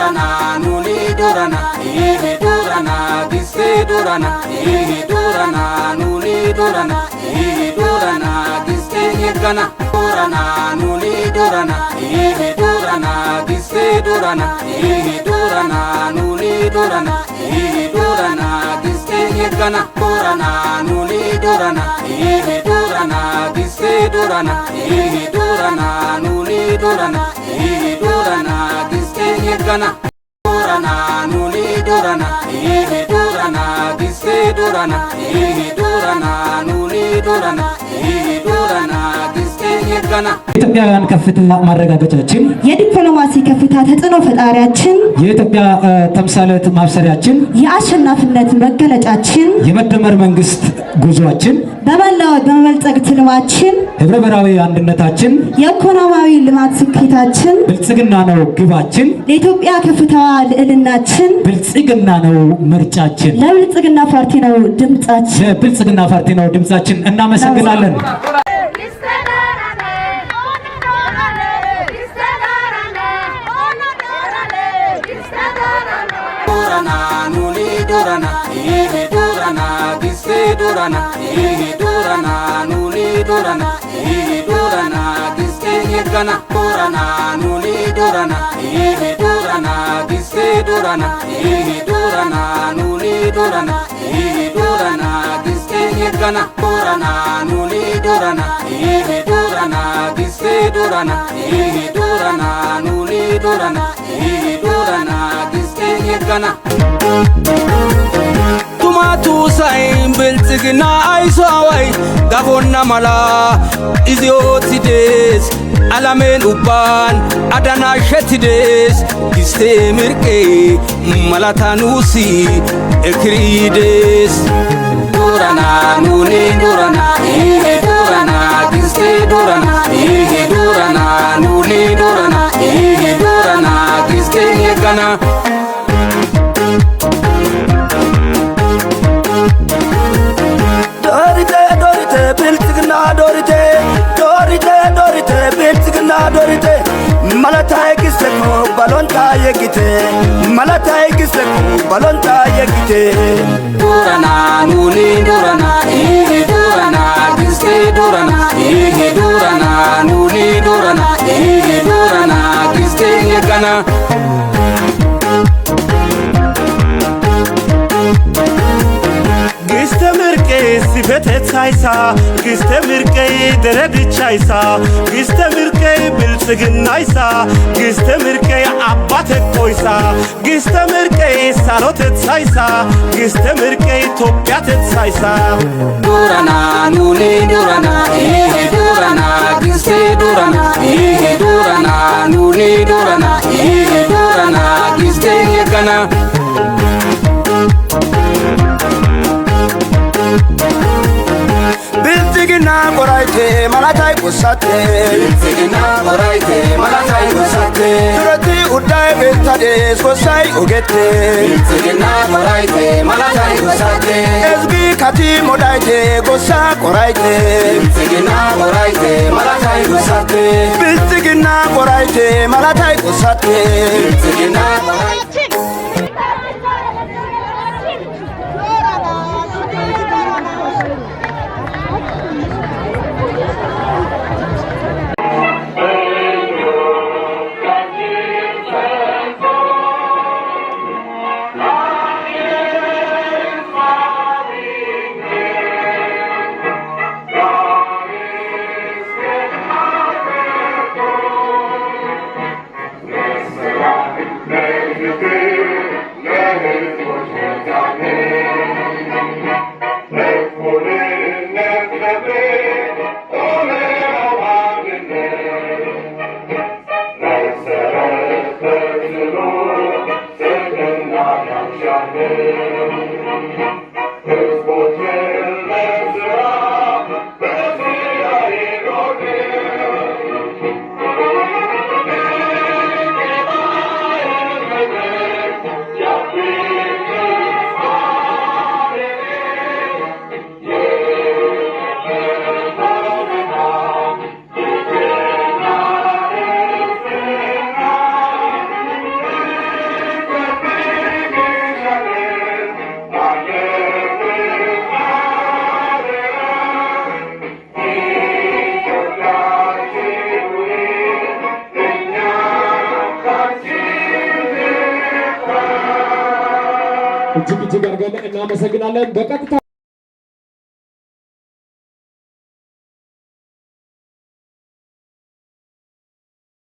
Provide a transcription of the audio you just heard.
Durana nuni durana durana gisse durana durana nuni durana durana gisse yegana durana nuni durana durana gisse durana durana nuni durana durana gisse yegana durana nuni durana durana gisse durana durana nuni durana durana gisse yegana durana nuni durana durana gisse durana durana nuni durana durana gisse yegana ኢትዮጵያውያን ከፍታ ማረጋገጫችን የዲፕሎማሲ ከፍታ ተጽዕኖ ፈጣሪያችን የኢትዮጵያ ተምሳሌት ማብሰሪያችን የአሸናፊነት መገለጫችን የመደመር መንግስት ጉዟችን በመለወጥ በመበልጸግ ትልማችን ህብረ ብሔራዊ አንድነታችን የኢኮኖሚያዊ ልማት ስኬታችን ብልጽግና ነው ግባችን ለኢትዮጵያ ከፍታዋ ልዕልናችን ብልጽግና ነው ምርጫችን ለብልጽግና ፓርቲ ነው ድምጻችን ለብልጽግና ፓርቲ ነው ድምጻችን እናመሰግናለን Durana durana gisse durana durana nuni durana durana gisse yegana durana nuni durana durana gisse durana durana nuni durana durana gisse yegana durana nuni durana durana gisse durana durana nuni durana durana gisse yegana Tumatu sain biltigna aisawai gavonna mala iziotides alamen uban adana shetides istemirke malatanusi ekrides durana nuni durana durana giste durana durana nuni durana durana giste yegana dorite malatai giseko balonta yegite malatai giseko balonta yegite durana nuni durana durana giste durana durana nuni durana durana giste yegana sifetetaysa gistemirke deredichaysa gistemirke biltsignaysa gistemirke abbate koysa gistemirke salotetsaysa gistemirke topyatetsaysa durana nuni durana durana giste durana durana nuni durana durana giste yegana Biltigina boraite malatai kusate Biltigina boraite malatai kusate Turati udai betades kosai ogete Biltigina boraite malatai kusate Ezgi kati modaite gosa koraite Biltigina boraite malatai kusate Biltigina boraite malatai kusate Biltigina boraite እጅግ አድርገን እናመሰግናለን። በቀጥታ